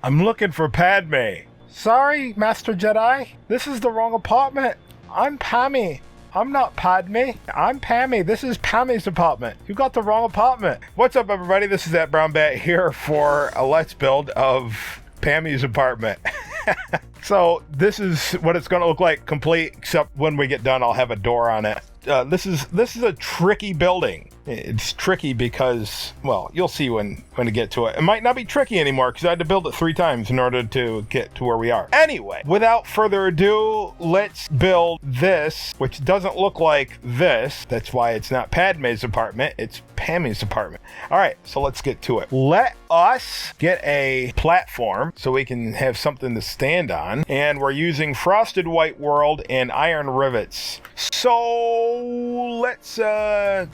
I'm looking for Padme. Sorry, Master Jedi. This is the wrong apartment. I'm Padme. I'm not Padme. I'm Padme. This is Padme's apartment. You got the wrong apartment. What's up, everybody? This is that Brown Bat here for a Let's Build of Padme's apartment. So this is what it's going to look like complete, except when we get done, I'll have a door on it. This is a tricky building. It's tricky because, well, you'll see when we get to it. It might not be tricky anymore because I had to build it 3 times in order to get to where we are. Anyway, without further ado, let's build this, which doesn't look like this. That's why it's not Padme's apartment. It's Padme's apartment. All right, so let's get to it. Let us get a platform so we can have something to stand on. And we're using frosted white world and iron rivets. So let's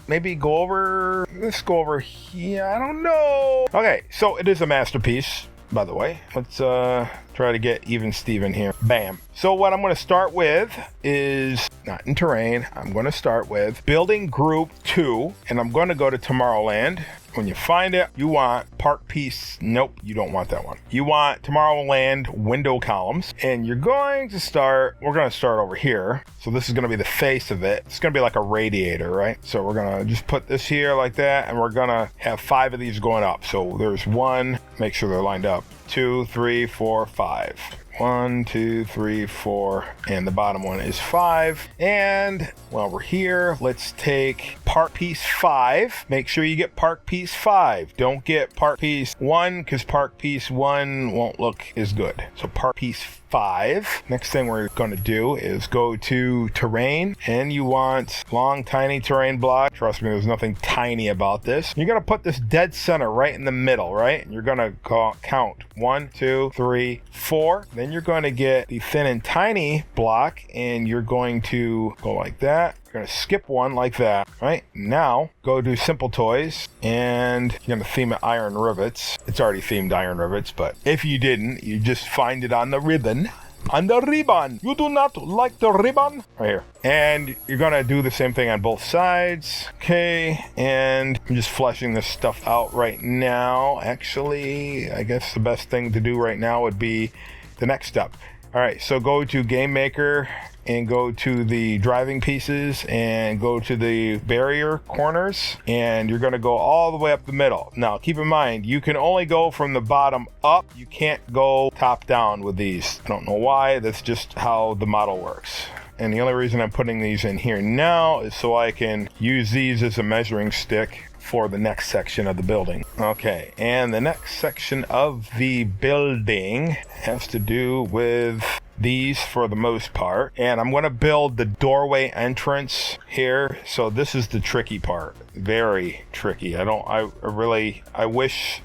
maybe go over, let's go over here. I don't know. Okay, so it is a masterpiece, by the way. Let's try to get even Steven here. Bam. So what I'm going to start with is not in terrain. I'm going to start with building group 2, and I'm going to go to Tomorrowland. When you find it, you want park piece. Nope, you don't want that one. You want Tomorrowland window columns, and you're going to start, we're going to start over here. So this is going to be the face of it. It's going to be like a radiator, right? So we're going to just put this here like that, and we're going to have 5 of these going up. So there's 1, make sure they're lined up, 2, 3, 4, 5. 1, 2, 3, 4, and the bottom one is 5. And while we're here, let's take part piece 5. Make sure you get part piece 5. Don't get part piece 1 because part piece 1 won't look as good. So part piece 5. Next thing we're going to do is go to terrain, and you want long, tiny terrain block. Trust me, there's nothing tiny about this. You're going to put this dead center right in the middle, right? And you're going to count 1, 2, 3, 4. Then you're going to get the thin and tiny block, and you're going to go like that. You're going to skip 1 like that, right? Now, go to Simple Toys, and you're going to theme it iron rivets. It's already themed iron rivets, but if you didn't, you just find it on the ribbon. On the ribbon. You do not like the ribbon? Right here. And you're going to do the same thing on both sides. Okay, and I'm just fleshing this stuff out right now. Actually, I guess the best thing to do right now would be the next step. All right, so go to Game Maker and go to the driving pieces and go to the barrier corners, and you're going to go all the way up the middle. Now, keep in mind, you can only go from the bottom up. You can't go top down with these. I don't know why. That's just how the model works. And the only reason I'm putting these in here now is so I can use these as a measuring stick for the next section of the building. Okay, and the next section of the building has to do with these for the most part. And I'm going to build the doorway entrance here. So this is the tricky part. Very tricky. I wish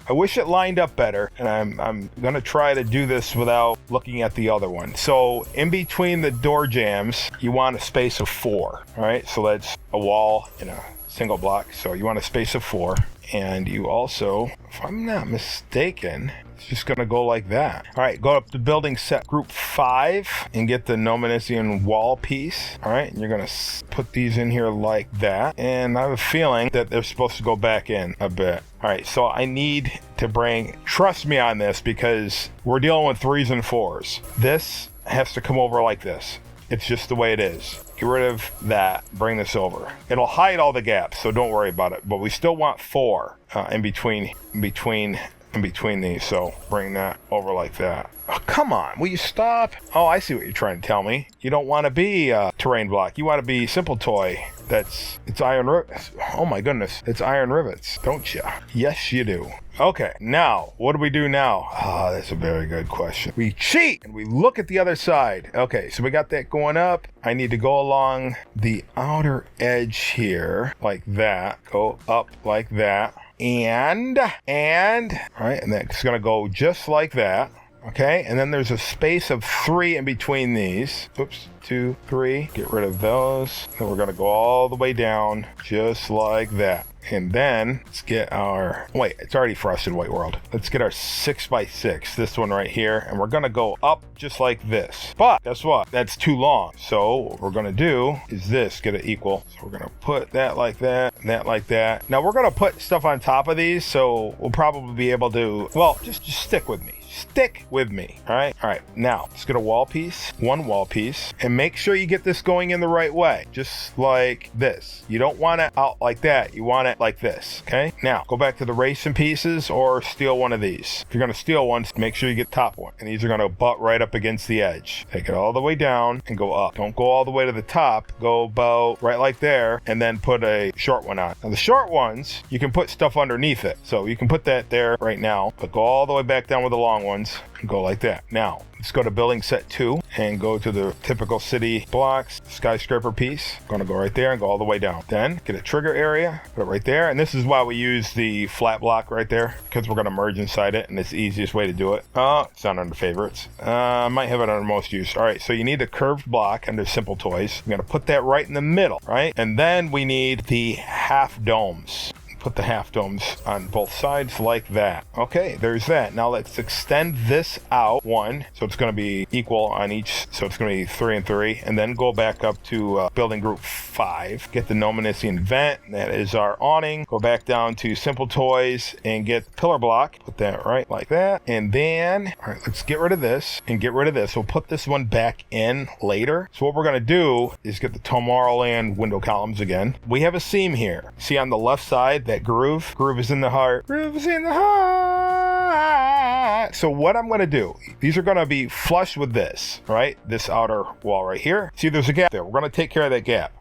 I wish it lined up better, and I'm going to try to do this without looking at the other one. So in between the door jambs, you want a space of 4, all right? So that's a wall and a single block. So you want a space of 4, and you also, if I'm not mistaken, it's just going to go like that. All right, go up to building set group 5 and get the Nominesian wall piece. All right, and you're going to put these in here like that. And I have a feeling that they're supposed to go back in a bit. All right, so I need to trust me on this because we're dealing with 3s and 4s. This has to come over like this. It's just the way it is. Get rid of that, bring this over. It'll hide all the gaps, so don't worry about it. But we still want 4 in between these, so bring that over like that. Oh, come on, will you stop? Oh, I see what you're trying to tell me. You don't want to be terrain block. You want to be Simple Toy. It's iron rivets. Oh my goodness, it's iron rivets, don't you? Yes, you do. Okay, now, what do we do now? Ah, that's a very good question. We cheat and we look at the other side. Okay, so we got that going up. I need to go along the outer edge here, like that. Go up like that. And, all right, and that's gonna go just like that. Okay, and then there's a space of 3 in between these. Oops, 2, 3, get rid of those. Then we're gonna go all the way down, just like that. And then let's get our, wait, it's already frosted white world. Let's get our 6x6, this one right here. And we're gonna go up just like this. But guess what? That's too long. So what we're gonna do is this, get it equal. So we're gonna put that like that, and that like that. Now we're gonna put stuff on top of these, so we'll probably be able to, well, just stick with me. Stick with me. All right. Now let's get a wall piece, one wall piece, and make sure you get this going in the right way, just like this. You don't want it out like that. You want it like this. Okay. Now go back to the racing pieces or steal one of these. If you're going to steal one, make sure you get the top one. And these are going to butt right up against the edge. Take it all the way down and go up. Don't go all the way to the top. Go about right like there and then put a short one on. Now the short ones, you can put stuff underneath it. So you can put that there right now, but go all the way back down with the long ones and go like that. Now let's go to building set 2 and go to the typical city blocks, skyscraper piece. Gonna go right there and go all the way down. Then get a trigger area, put it right there. And this is why we use the flat block right there, because we're gonna merge inside it, and it's the easiest way to do it. It's not under favorites. Might have it under most use. All right, so you need a curved block under simple toys. I'm gonna put that right in the middle, right? And then we need the half domes. Put the half domes on both sides like that. Okay, there's that. Now let's extend this out 1, so it's going to be equal on each, so it's going to be 3 and 3, and then go back up to building group 5. Get the Nominisian vent, that is our awning. Go back down to simple toys and get pillar block. Put that right like that, and then, all right, let's get rid of this and get rid of this. We'll put this one back in later. So what we're going to do is get the Tomorrowland window columns again. We have a seam here. See on the left side, that groove is in the heart. Groove is in the heart. So what I'm going to do, these are going to be flush with this, right? This outer wall right here. See, there's a gap there. We're going to take care of that gap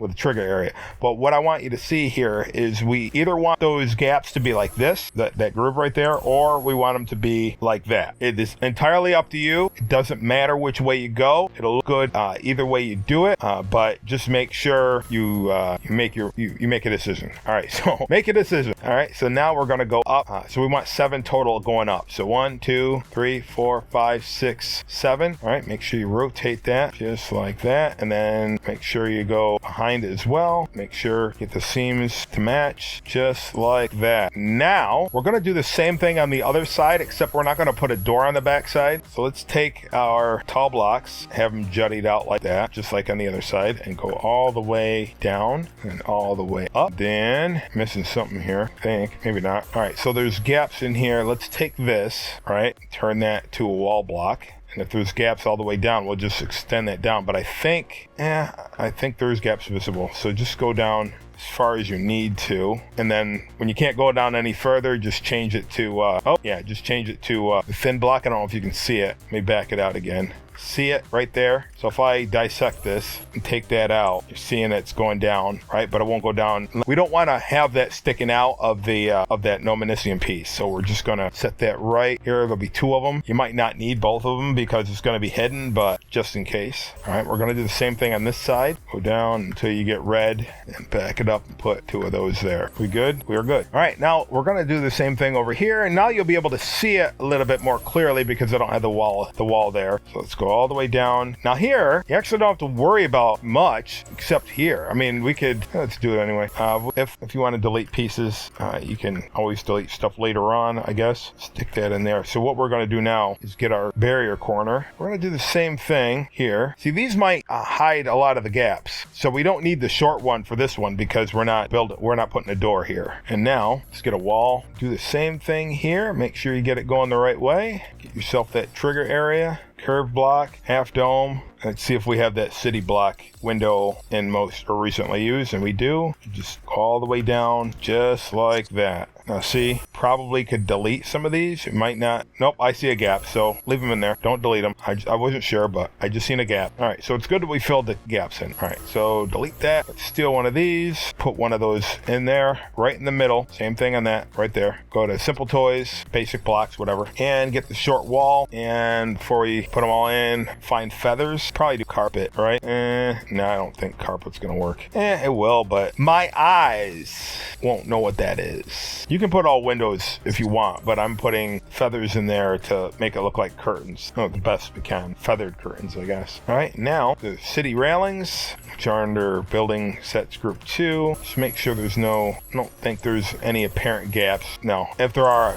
with the trigger area. But what I want you to see here is we either want those gaps to be like this, that groove right there, or we want them to be like that. It is entirely up to you. It doesn't matter which way you go. It'll look good either way you do it, but just make sure you make a decision. All right, so make a decision. All right, so now we're gonna go up. So we want 7 total going up. So 1, 2, 3, 4, 5, 6, 7. All right, make sure you rotate that just like that, and then make sure you go behind as well. Make sure get the seams to match just like that. Now we're going to do the same thing on the other side, except we're not going to put a door on the back side. So let's take our tall blocks, have them jutted out like that, just like on the other side, and go all the way down and all the way up. Then missing something here, I think, maybe not. All right, so there's gaps in here. Let's take this, right, turn that to a wall block. And if there's gaps all the way down, we'll just extend that down. But I think there's gaps visible. So just go down as far as you need to. And then when you can't go down any further, just change it to, just change it to the thin block. I don't know if you can see it. Let me back it out again. See it right there? So if I dissect this and take that out, you're seeing it's going down, right? But it won't go down. We don't want to have that sticking out of the of that Nominisian piece. So we're just going to set that right here. There'll be 2 of them. You might not need both of them because it's going to be hidden, but just in case. All right, we're going to do the same thing on this side. Go down until you get red and back it up and put 2 of those there. We good? We are good. All right, now we're going to do the same thing over here. And now you'll be able to see it a little bit more clearly because I don't have the wall there. So let's go all the way down. Now here, you actually don't have to worry about much except here. I mean, we could, let's do it anyway. If you want to delete pieces, you can always delete stuff later on, I guess. Stick that in there. So what we're going to do now is get our barrier corner. We're going to do the same thing here. See, these might hide a lot of the gaps. So we don't need the short one for this one because we're not putting a door here. And now let's get a wall. Do the same thing here. Make sure you get it going the right way. Get yourself that trigger area. Curved block, half dome. Let's see if we have that city block window in most or recently used, and we do. Just all the way down, just like that. Now see, probably could delete some of these. It might not. Nope, I see a gap, so leave them in there. Don't delete them. I wasn't sure, but I just seen a gap. All right, so it's good that we filled the gaps in. All right, so delete that. Let's steal one of these. Put one of those in there, right in the middle. Same thing on that, right there. Go to simple toys, basic blocks, whatever, and get the short wall. And before we put them all in, find feathers. Probably do carpet, right? No, I don't think carpet's gonna work. It will, but my eyes won't know what that is. You You can put all windows if you want, but I'm putting feathers in there to make it look like curtains. Oh, the best we can. Feathered curtains, I guess. All right, now the city railings, which are under building sets group 2. Just make sure there's I don't think there's any apparent gaps. No, if there are,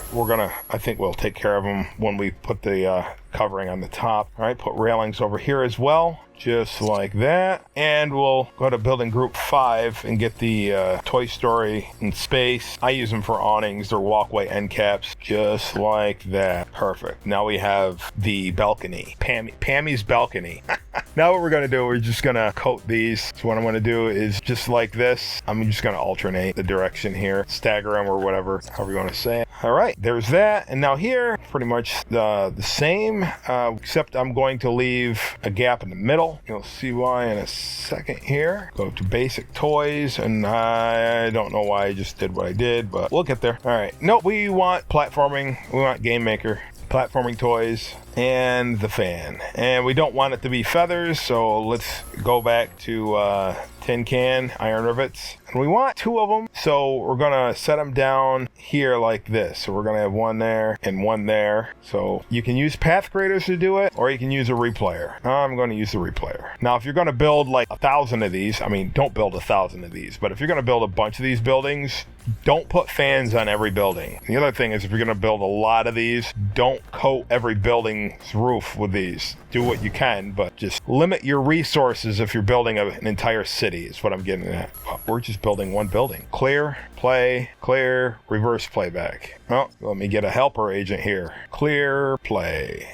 I think we'll take care of them when we put the covering on the top. All right, put railings over here as well, just like that. And we'll go to building group 5 and get the Toy Story in space. I use them for awnings. They're walkway end caps, just like that. Perfect. Now we have the balcony, Pammy's balcony. Now what we're gonna do, we're just gonna coat these. So what I'm gonna do is just like this. I'm just gonna alternate the direction here, stagger them or whatever, however you want to say it. All right, there's that. And now here, pretty much the same, except I'm going to leave a gap in the middle. You'll see why in a second here. Go to basic toys, and I don't know why I just did what I did, but we'll get there. All right, nope, we want platforming, we want game maker. Platforming toys, and the fan. And we don't want it to be feathers, so let's go back to tin can, iron rivets. And we want 2 of them, so we're gonna set them down here like this. So we're gonna have 1 there and 1 there. So you can use path creators to do it, or you can use a replayer. I'm gonna use the replayer. Now, if you're gonna build like 1,000 of these, I mean, don't build 1,000 of these, but if you're gonna build a bunch of these buildings, don't put fans on every building. The other thing is, if you're gonna build a lot of these, don't coat every building's roof with these. Do what you can, but just limit your resources if you're building an entire city, is what I'm getting at. We're just building 1 building. Clear, play, clear, reverse playback. Oh, let me get a helper agent here. Clear, play.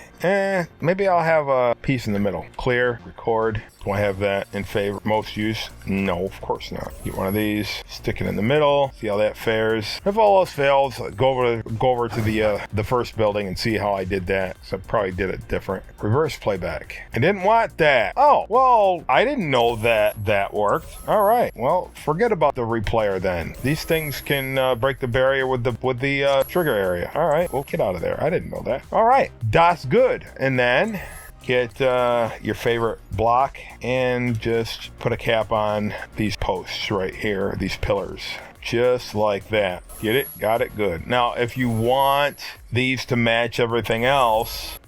Maybe I'll have a piece in the middle. Clear, record. Do I have that in favor? Most use? No, of course not. Get one of these, stick it in the middle, see how that fares. If all else fails, go over to the first building and see how I did that. So I probably did it different. Reverse playback. I didn't want that. Oh, well, I didn't know that worked. All right, well, forget about the replayer then. These things can break the barrier with the trigger area. All right, we'll get out of there. I didn't know that. All right, that's good. And then get your favorite block and just put a cap on these posts right here, these pillars, just like that. Get it? Got it? Good. Now, if you want these to match everything else,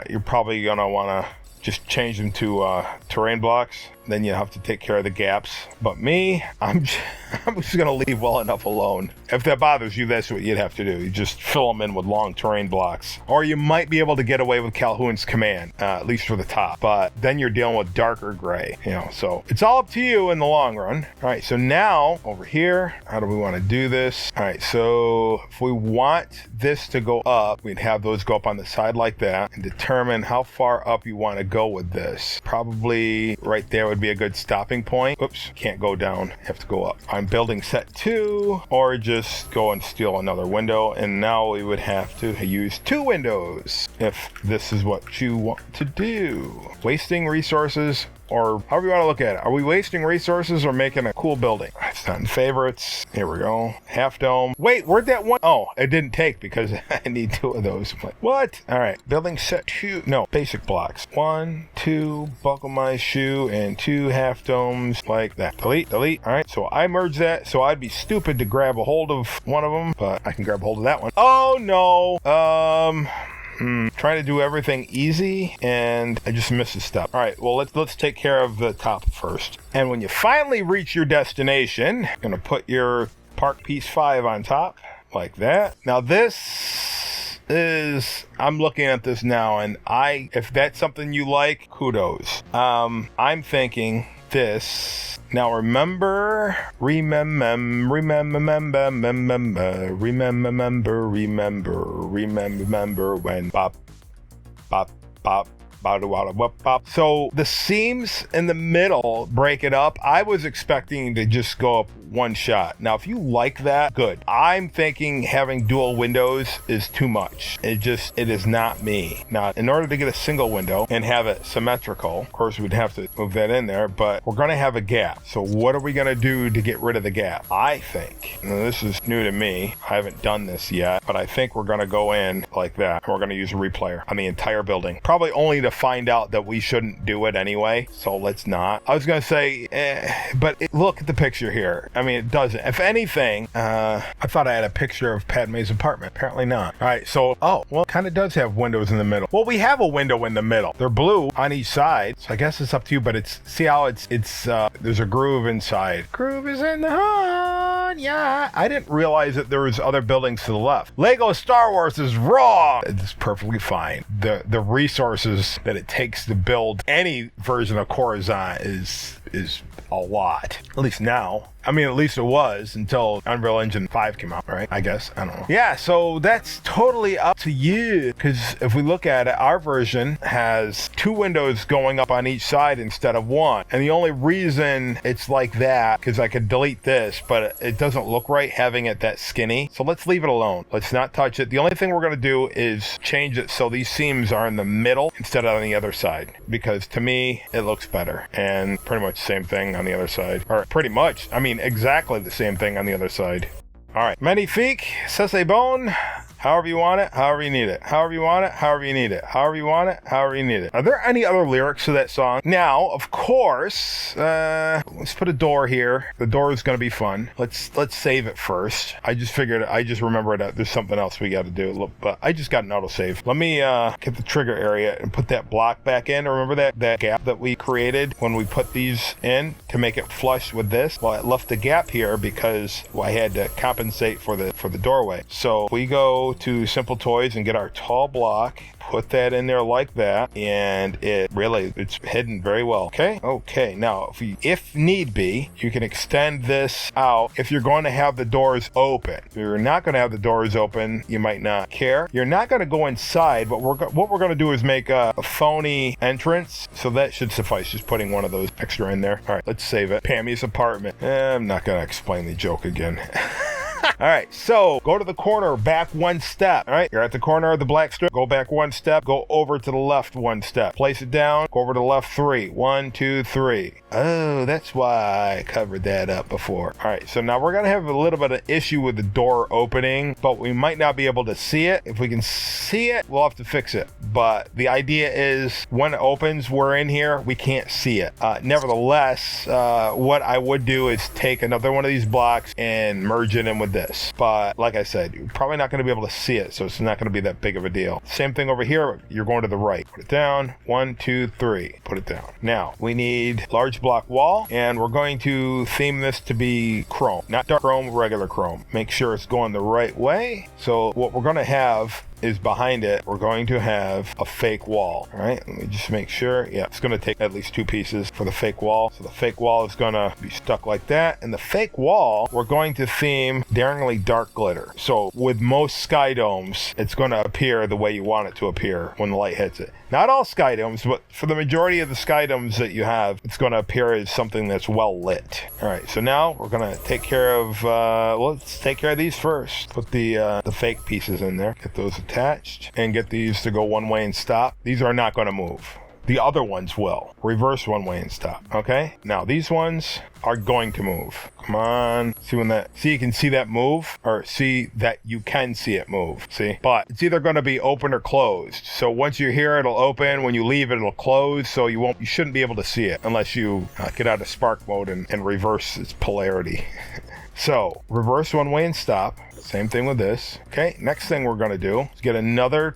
you're probably gonna want to just change them to terrain blocks. Then you have to take care of the gaps. But me, I'm just gonna leave well enough alone. If that bothers you, that's what you'd have to do. You just fill them in with long terrain blocks. Or you might be able to get away with Calhoun's command, at least for the top. But then you're dealing with darker gray, so it's all up to you in the long run. All right, so now over here, how do we want to do this? All right, so if we want this to go up, we'd have those go up on the side like that, and determine how far up you want to go with this. Probably right there would be a good stopping point. Oops, can't go down, have to go up. I'm building set 2, or just go and steal another window, and now we would have to use 2 windows if this is what you want to do. Wasting resources, or however you want to look at it. Are we wasting resources or making a cool building? It's not in favorites. Here we go. Half dome. Wait, where'd that one? Oh, it didn't take because I need 2 of those. What? All right, building set 2. No, basic blocks. 1, 2, buckle my shoe, and 2 half domes like that. Delete, delete. All right, so I merged that. So I'd be stupid to grab a hold of one of them, but I can grab a hold of that one. Oh no. Trying to do everything easy, and I just missed a step. All right, well, let's take care of the top first. And when you finally reach your destination, you're gonna put your park piece 5 on top like that. Now this is, I'm looking at this now, and if that's something you like, kudos. I'm thinking this. Now remember when bop, bop, bop. So the seams in the middle break it up. I was expecting to just go up one shot. Now, if you like that, good. I'm thinking having dual windows is too much. It is not me. Now, in order to get a single window and have it symmetrical, of course, we'd have to move that in there, but we're going to have a gap. So what are we going to do to get rid of the gap? I think, now this is new to me, I haven't done this yet, but I think we're going to go in like that. And we're going to use a replayer on the entire building. Probably only to find out that we shouldn't do it anyway, so let's not. I was gonna say, but look at the picture here. I mean, it doesn't. If anything, I thought I had a picture of Padme's apartment. Apparently not. All right, so, oh, well, it kind of does have windows in the middle. Well, we have a window in the middle. They're blue on each side, so I guess it's up to you, but see how it's there's a groove inside. Groove is in the heart, yeah. I didn't realize that there was other buildings to the left. Lego Star Wars is wrong. It's perfectly fine. The resources that it takes to build any version of Coruscant is a lot. At least now. I mean, at least it was until Unreal Engine 5 came out, right? I guess. I don't know. Yeah, so that's totally up to you. Because if we look at it, our version has 2 windows going up on each side instead of 1. And the only reason it's like that, because I could delete this, but it doesn't look right having it that skinny. So let's leave it alone. Let's not touch it. The only thing we're going to do is change it so these seams are in the middle instead of on the other side. Because to me, it looks better. And pretty much the same thing on the other side. Or pretty much. I mean, exactly the same thing on the other side. All right, magnifique, c'est bon. However you want it, however you need it. However you want it, however you need it. However you want it, however you need it. Are there any other lyrics to that song? Now, of course, let's put a door here. The door is going to be fun. Let's save it first. I just remembered that there's something else we got to do. Look, but I just got an autosave. Let me get the trigger area and put that block back in. Remember that gap that we created when we put these in to make it flush with this? Well, it left the gap here because I had to compensate for the doorway. So if we go to Simple Toys and get our tall block, put that in there like that, and it's hidden very well. Okay, now if need be, you can extend this out if you're going to have the doors open. If you're not going to have the doors open, you might not care. You're not going to go inside, but what we're going to do is make a phony entrance, so that should suffice, just putting one of those extra in there. All right, let's save it. Pammy's apartment. I'm not going to explain the joke again. All right, so go to the corner, back 1 step. All right, you're at the corner of the black strip. Go back 1 step. Go over to the left 1 step. Place it down. Go over to the left 3. 1, 2, 3. Oh, that's why I covered that up before. All right, so now we're going to have a little bit of issue with the door opening, but we might not be able to see it. If we can see it, we'll have to fix it. But the idea is when it opens, we're in here, we can't see it. Nevertheless, what I would do is take another one of these blocks and merge it in with this. But like I said, you're probably not going to be able to see it, so it's not going to be that big of a deal. Same thing over here. You're going to the right. Put it down. 1, 2, 3. Put it down. Now, we need large block wall, and we're going to theme this to be chrome. Not dark chrome, regular chrome. Make sure it's going the right way. So what we're going to have is behind it, we're going to have a fake wall. All right, let me just make sure. Yeah, it's going to take at least 2 pieces for the fake wall. So the fake wall is going to be stuck like that. And the fake wall, we're going to theme daringly dark glitter. So with most sky domes, it's going to appear the way you want it to appear when the light hits it. Not all sky domes, but for the majority of the sky domes that you have, it's going to appear as something that's well lit. All right, so now we're going to take care of, let's take care of these first. Put the fake pieces in there, get those attached, and get these to go one way and stop. These are not going to move. The other ones will. Reverse one way and stop. Okay? Now these ones are going to move. Come on. See you can see that move, or see that you can see it move. See? But it's either going to be open or closed. So once you're here, it'll open. When you leave, it'll close. So you shouldn't be able to see it unless you get out of spark mode and reverse its polarity. So reverse one way and stop. Same thing with this. Okay, next thing we're going to do is get another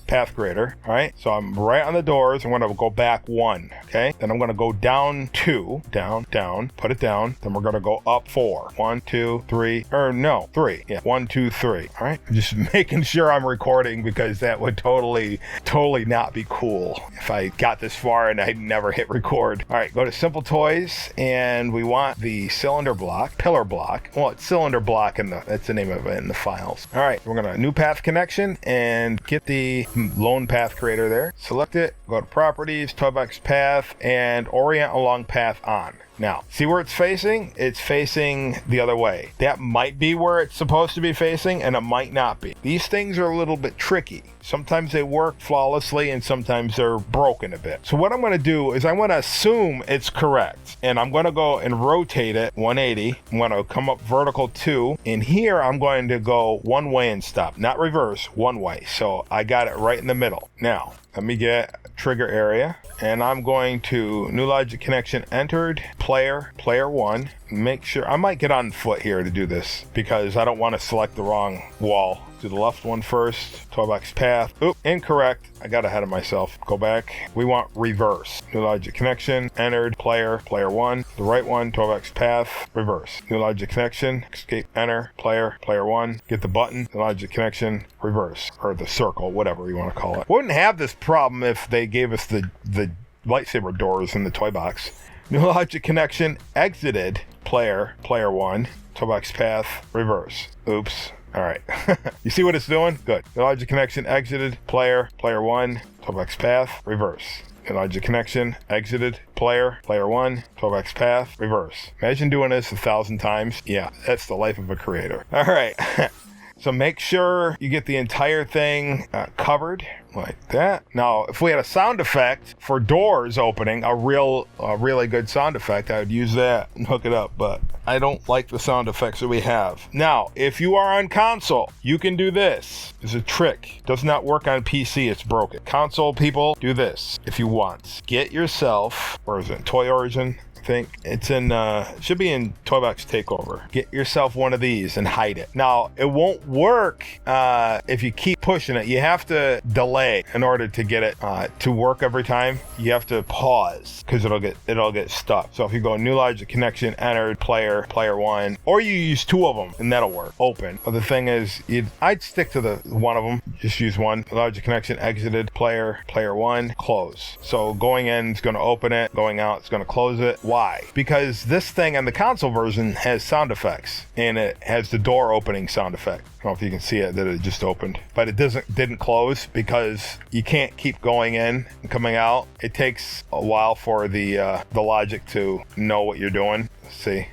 path creator. All right, so I'm right on the doors. I'm going to go back 1. Okay, then I'm going to go down 2, down, put it down. Then we're going to go up 4. 1, 2, 3, or no, 3. Yeah, 1, 2, 3. All right, I'm just making sure I'm recording because that would totally not be cool if I got this far and I never hit record. All right, go to Simple Toys, and we want the cylinder block, pillar block. Well, it's cylinder block, and that's the name of it in the files. All right, we're going to new path connection and get the lone path creator there. Select it, go to properties, Toybox path, and orient along path on. Now, see where it's facing? It's facing the other way. That might be where it's supposed to be facing, and it might not be. These things are a little bit tricky. Sometimes they work flawlessly, and sometimes they're broken a bit. So what I'm going to do is I'm going to assume it's correct, and I'm going to go and rotate it 180. I'm going to come up vertical 2, and here I'm going to go one way and stop. Not reverse, one way. So I got it right in the middle. Now, let me get trigger area, and I'm going to new logic connection entered, player 1. Make sure, I might get on foot here to do this because I don't want to select the wrong wall. Do the left one first, toy box path. Oop, incorrect. I got ahead of myself. Go back. We want reverse. New logic connection, entered, player 1. The right one, toy box path, reverse. New logic connection, escape, enter, player 1. Get the button, new logic connection, reverse. Or the circle, whatever you want to call it. Wouldn't have this problem if they gave us the lightsaber doors in the toy box. New logic connection, exited, player 1. Toy box path, reverse. Oops. All right. You see what it's doing? Good. The logic connection exited, player 1, toolbox path, reverse. The logic connection exited, player 1, toolbox path, reverse. Imagine doing this 1,000 times. Yeah, that's the life of a creator. All right. So make sure you get the entire thing covered like that. Now, if we had a sound effect for doors opening, a really good sound effect, I would use that and hook it up, but I don't like the sound effects that we have. Now, if you are on console, you can do this. It's a trick. Does not work on PC, it's broken. Console people, do this if you want. Get yourself, where is it, Toy Origin? I think it's in should be in Toy Box Takeover. Get yourself one of these and hide it. Now it won't work if you keep pushing it. You have to delay in order to get it to work every time. You have to pause because it'll get stuck. So if you go new logic connection entered, player 1, or you use two of them and that'll work. Open. But the thing is, I'd stick to the one of them. Just use one. Logic connection exited, player 1, close. So going in is going to open it. Going out it's going to close it. Why? Because this thing on the console version has sound effects, and it has the door opening sound effect. I don't know if you can see it, that it just opened, but it didn't close because you can't keep going in and coming out. It takes a while for the logic to know what you're doing. Let's see.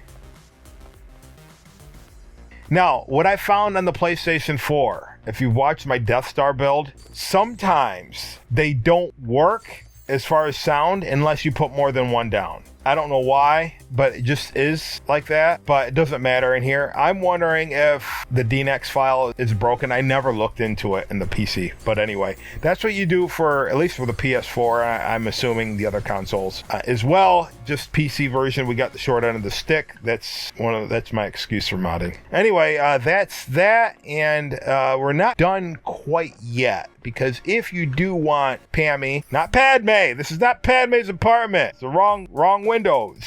Now, what I found on the PlayStation 4, if you've watched my Death Star build, sometimes they don't work as far as sound unless you put more than one down. I don't know why, but it just is like that, but it doesn't matter in here. I'm wondering if the DNX file is broken. I never looked into it in the PC, but anyway, that's what you do for, at least for the PS4. I'm assuming the other consoles as well. Just PC version, we got the short end of the stick. That's my excuse for modding. Anyway, that's that, and we're not done quite yet. Because if you do want Padme, not Padme, this is not Padme's apartment. It's the wrong windows.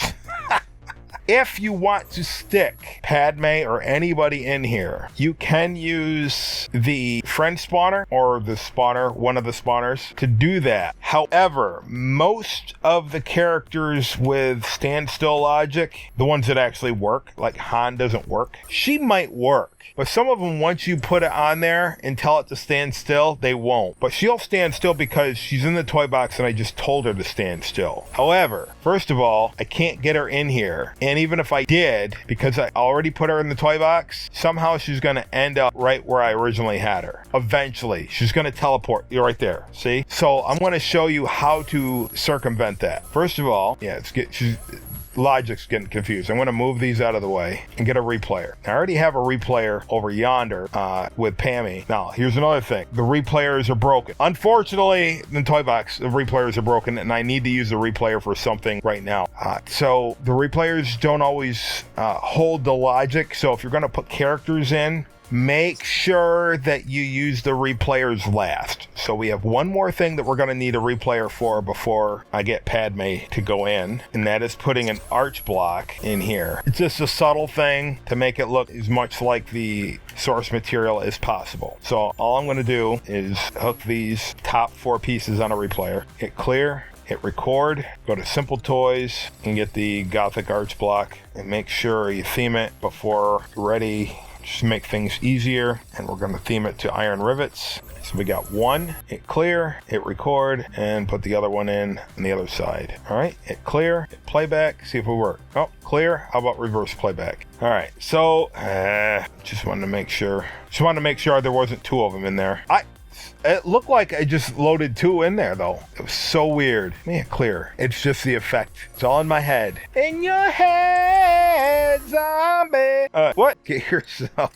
If you want to stick Padme or anybody in here, you can use the friend spawner or the spawner, one of the spawners, to do that. However, most of the characters with standstill logic, the ones that actually work, like Han doesn't work, she might work. But some of them, once you put it on there and tell it to stand still, they won't. But she'll stand still because she's in the toy box and I just told her to stand still. However, first of all, I can't get her in here. And even if I did, because I already put her in the toy box, somehow she's going to end up right where I originally had her. Eventually, she's going to teleport. You're right there. See? So I'm going to show you how to circumvent that. First of all, logic's getting confused. I'm going to move these out of the way and get a replayer. I already have a replayer over yonder with Padme. Now, here's another thing. The replayers are broken. Unfortunately, in Toy Box, the replayers are broken, and I need to use the replayer for something right now. So the replayers don't always hold the logic. So if you're going to put characters in, make sure that you use the replayers last. So we have one more thing that we're going to need a replayer for before I get Padme to go in, and that is putting an arch block in here. It's just a subtle thing to make it look as much like the source material as possible. So all I'm going to do is hook these top 4 pieces on a replayer, hit clear, hit record, go to Simple Toys and get the Gothic arch block, and make sure you theme it before you're ready. Just to make things easier, and we're going to theme it to iron rivets. So we got one, hit clear, hit record, and put the other one in on the other side. All right, hit clear, hit playback, see if it works. Oh, clear. How about reverse playback? All right, so just wanted to make sure there wasn't 2 of them in there. It looked like I just loaded 2 in there, though. It was so weird. Man, clear. It's just the effect. It's all in my head. In your head, zombie. What? Get yourself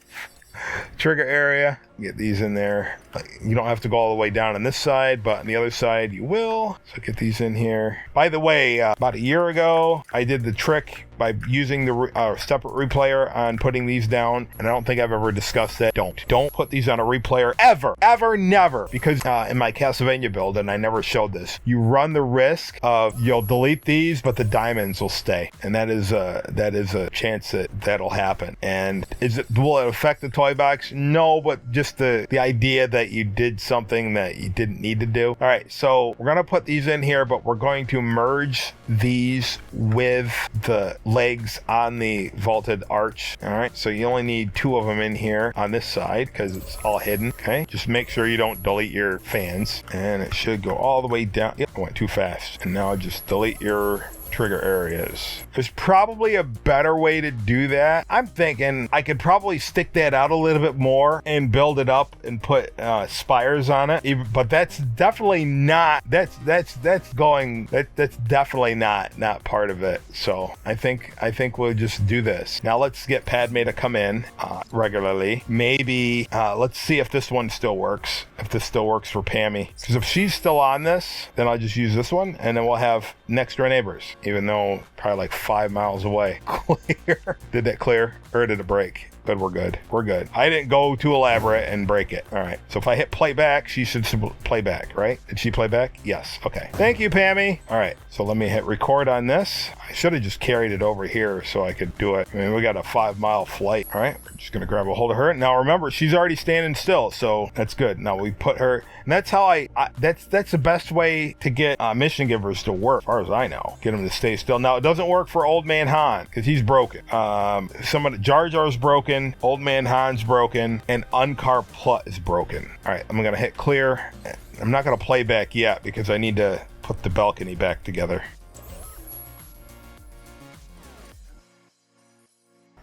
trigger area. Get these in there. You don't have to go all the way down on this side, but on the other side you will. So get these in here. By the way, about a year ago, I did the trick by using the separate replayer on putting these down, and I don't think I've ever discussed that. Don't put these on a replayer ever, never, because in my Castlevania build, and I never showed this, you run the risk of you'll delete these, but the diamonds will stay, and that is a chance that'll happen. And will it affect the toy box? No, but just the idea that you did something that you didn't need to do. All right, so we're gonna put these in here, but we're going to merge these with the legs on the vaulted arch. All right, so you only need 2 of them in here on this side because it's all hidden. Okay, just make sure you don't delete your fans, and it should go all the way down. Yep, I went too fast. And now just delete your trigger areas. There's probably a better way to do that. I'm thinking I could probably stick that out a little bit more and build it up and put spires on it. But that's definitely not. That's definitely not part of it. So I think we'll just do this. Now let's get Padme to come in regularly. Maybe let's see if this one still works. If this still works for Pammy. Because if she's still on this, then I'll just use this one, and then we'll have next door neighbors. Even though probably like 5 miles away. Clear. Did that clear or did it break? But we're good. We're good. I didn't go too elaborate and break it. All right. So if I hit playback, she should play back, right? Did she play back? Yes. Okay. Thank you, Pammy. All right. So let me hit record on this. I should have just carried it over here so I could do it. I mean, we got a 5-mile flight. All right. We're just going to grab a hold of her. Now remember, she's already standing still. So that's good. Now we put her, and that's how that's the best way to get mission givers to work, as far as I know. Get them to stay still. Now it doesn't work for Old Man Han because he's broken. Jar Jar's broken. Old Man Han's broken, and Unkar Plut is broken. All right, I'm gonna hit clear. I'm not gonna play back yet because I need to put the balcony back together.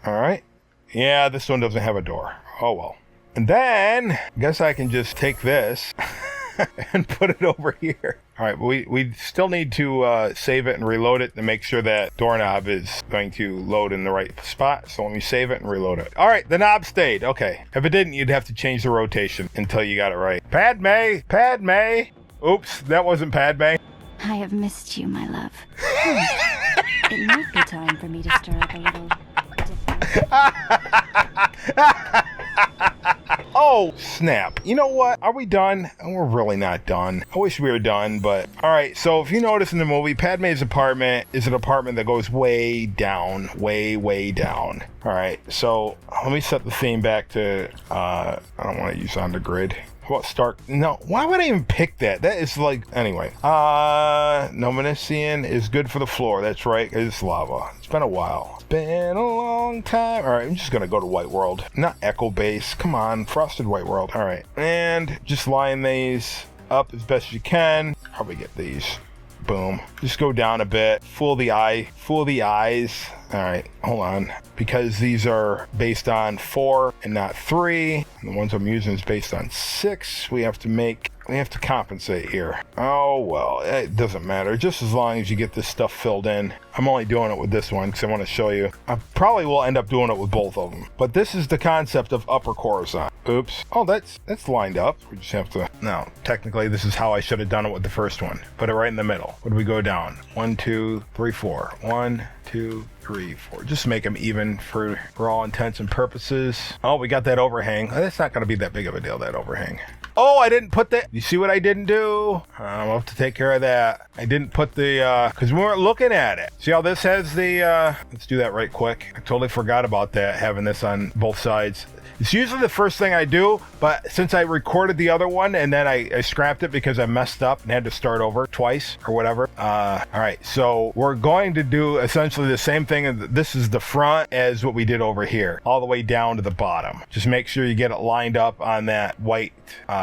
All right. Yeah, this one doesn't have a door. Oh well. And then I guess I can just take this and put it over here. All right, we still need to save it and reload it to make sure that doorknob is going to load in the right spot. So let me save it and reload it. All right, the knob stayed. Okay. If it didn't, you'd have to change the rotation until you got it right. Padme! Oops, that wasn't Padme. I have missed you, my love. It might be time for me to stir up a little different. Oh, snap. You know what? Are we done? We're really not done. I wish we were done, but... All right, so if you notice in the movie, Padme's apartment is an apartment that goes way down. Way down. All right, so let me set the theme back to... I don't want to use on the grid. How about start? No, why would I even pick that? That is like... Anyway. Nominician is good for the floor. That's right. It's lava. It's been a while. It's been a long time. All right, I'm just going to go to White World. Not Echo Base. Come on. Frosted White World. All right. And just line these up as best you can. Probably get these. Boom. Just go down a bit. Fool the eye. Fool the eyes. All right, hold on. Because these are based on 4 and not 3, and the ones I'm using is based on 6, we have to compensate here. Oh, well, it doesn't matter. Just as long as you get this stuff filled in. I'm only doing it with this one because I want to show you. I probably will end up doing it with both of them. But this is the concept of Upper Coruscant. Oops. Oh, that's lined up. We just have to... No, technically, this is how I should have done it with the first one. Put it right in the middle. What do we go down? 1, 2, 3, 4. 1, 2, 3, 4. Just make them even for all intents and purposes. Oh, we got that overhang. That's not going to be that big of a deal, that overhang. Oh, I didn't put that. You see what I didn't do? I'll have to take care of that. I didn't put the, because we weren't looking at it. See how this has the, let's do that right quick. I totally forgot about that, having this on both sides. It's usually the first thing I do, but since I recorded the other one and then I scrapped it because I messed up and had to start over twice or whatever. All right, so we're going to do essentially the same thing. This is the front as what we did over here, all the way down to the bottom. Just make sure you get it lined up on that white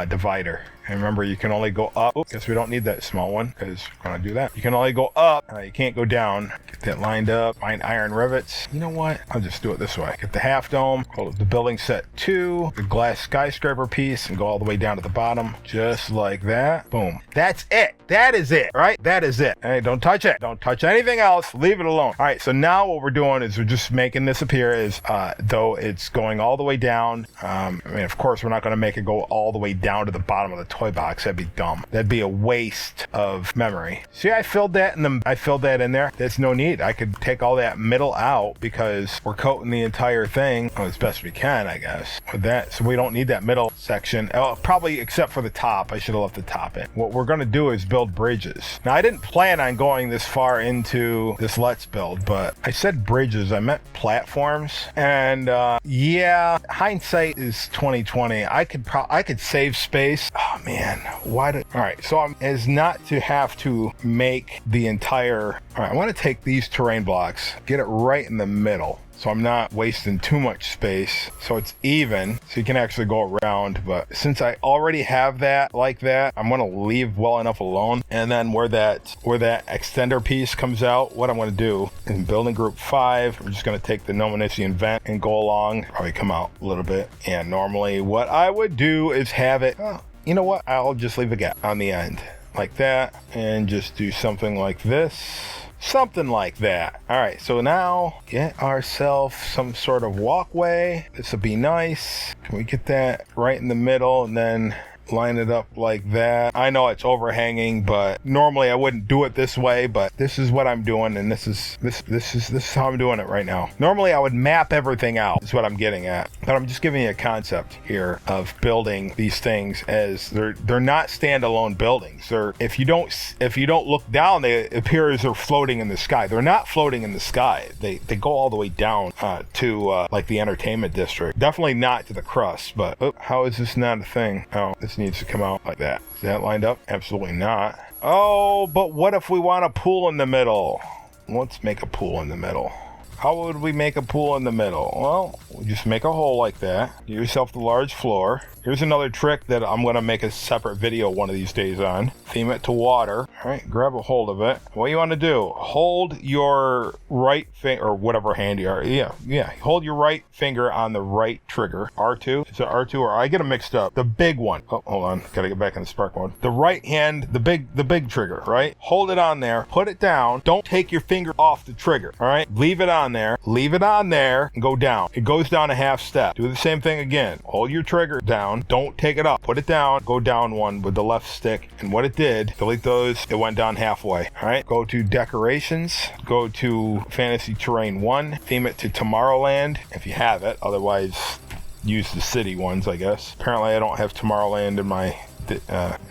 divider. And remember, you can only go up. Guess we don't need that small one because we're going to do that. You can only go up. You can't go down. Get that lined up. Find iron rivets. You know what? I'll just do it this way. Get the half dome. Call it the building set 2. The glass skyscraper piece and go all the way down to the bottom. Just like that. Boom. That's it. That is it, right? That is it. Hey, don't touch it. Don't touch anything else. Leave it alone. All right, so now what we're doing is we're just making this appear as though it's going all the way down. I mean, of course, we're not going to make it go all the way down to the bottom of the toy box. That'd be dumb. That'd be a waste of memory. See, I filled that in there. There's no need. I could take all that middle out because we're coating the entire thing as best we can, I guess, with that. So we don't need that middle section. Probably except for the top. I should have left the top in. What we're going to do is build bridges. Now, I didn't plan on going this far into this Let's Build, but I said bridges. I meant platforms. And yeah, hindsight is 2020. I could save space. Oh man, all right, so I'm as not to have to make the entire. All right, I want to take these terrain blocks, get it right in the middle, so I'm not wasting too much space, so it's even, so you can actually go around. But since I already have that like that, I'm going to leave well enough alone. And then where that extender piece comes out, what I'm going to do in building group 5, we're just going to take the Nominician vent and go along, probably come out a little bit. And normally what I would do is have it, you know what, I'll just leave a gap on the end like that and just do something like this. Something like that. All right, so now get ourselves some sort of walkway. This will be nice. Can we get that right in the middle and then line it up like that? I know it's overhanging, but normally I wouldn't do it this way, but this is what I'm doing, and this is how I'm doing it right now. Normally I would map everything out, is what I'm getting at, but I'm just giving you a concept here of building these things as they're not standalone buildings. If you don't look down, they appear as they're floating in the sky. They're not floating in the sky. They go all the way down to like the entertainment district. Definitely not to the crust, but how is this not a thing? Oh, this needs to come out like that. Is that lined up? Absolutely not. Oh, but what if we want a pool in the middle? Let's make a pool in the middle. How would we make a pool in the middle? Well, we just make a hole like that. Give yourself the large floor. Here's another trick that I'm going to make a separate video one of these days on. Theme it to water. All right, grab a hold of it. What you want to do, hold your right finger, or whatever hand you are. Yeah. Hold your right finger on the right trigger. R2. Is it R2 or I get them mixed up? The big one. Oh, hold on. Got to get back in the spark mode. The right hand, the big trigger, right? Hold it on there. Put it down. Don't take your finger off the trigger. All right? Leave it on there. Leave it on there and go down. It goes down a half step. Do the same thing again. Hold your trigger down. Don't take it up. Put it down. Go down one with the left stick. And what it did, delete those. It went down halfway. All right. Go to decorations. Go to Fantasy Terrain 1. Theme it to Tomorrowland if you have it. Otherwise, use the city ones, I guess. Apparently, I don't have Tomorrowland in my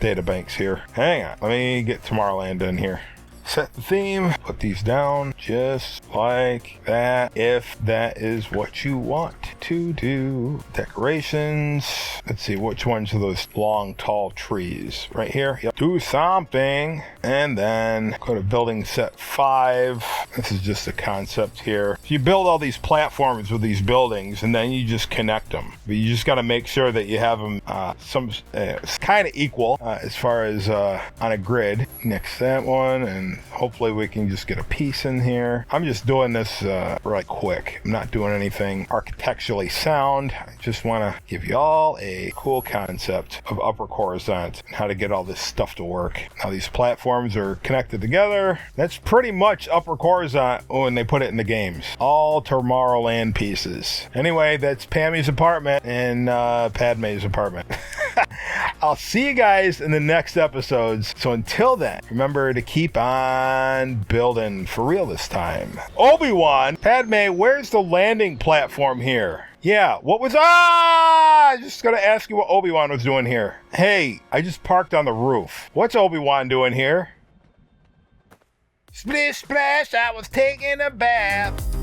data banks here. Hang on. Let me get Tomorrowland in here. Set the theme, put these down just like that, if that is what you want to do. Decorations, let's see, which ones are those long, tall trees? Right here, yep. Do something, and then go to building set 5. This is just a concept here. You build all these platforms with these buildings, and then you just connect them. But you just got to make sure that you have them it's kind of equal as far as on a grid. Next that one, and hopefully we can just get a piece in here. I'm just doing this really quick. I'm not doing anything architecturally sound. I just want to give you all a cool concept of Upper Coruscant and how to get all this stuff to work. Now these platforms are connected together. That's pretty much Upper Coruscant when they put it in the games. All Tomorrowland pieces. Anyway, that's Pammy's apartment and Padme's apartment. I'll see you guys in the next episodes. So until then, remember to keep on building for real this time. Obi-Wan, Padme, where's the landing platform here? Yeah, what was... just gonna ask you what Obi-Wan was doing here. Hey, I just parked on the roof. What's Obi-Wan doing here? Splish splash, I was taking a bath.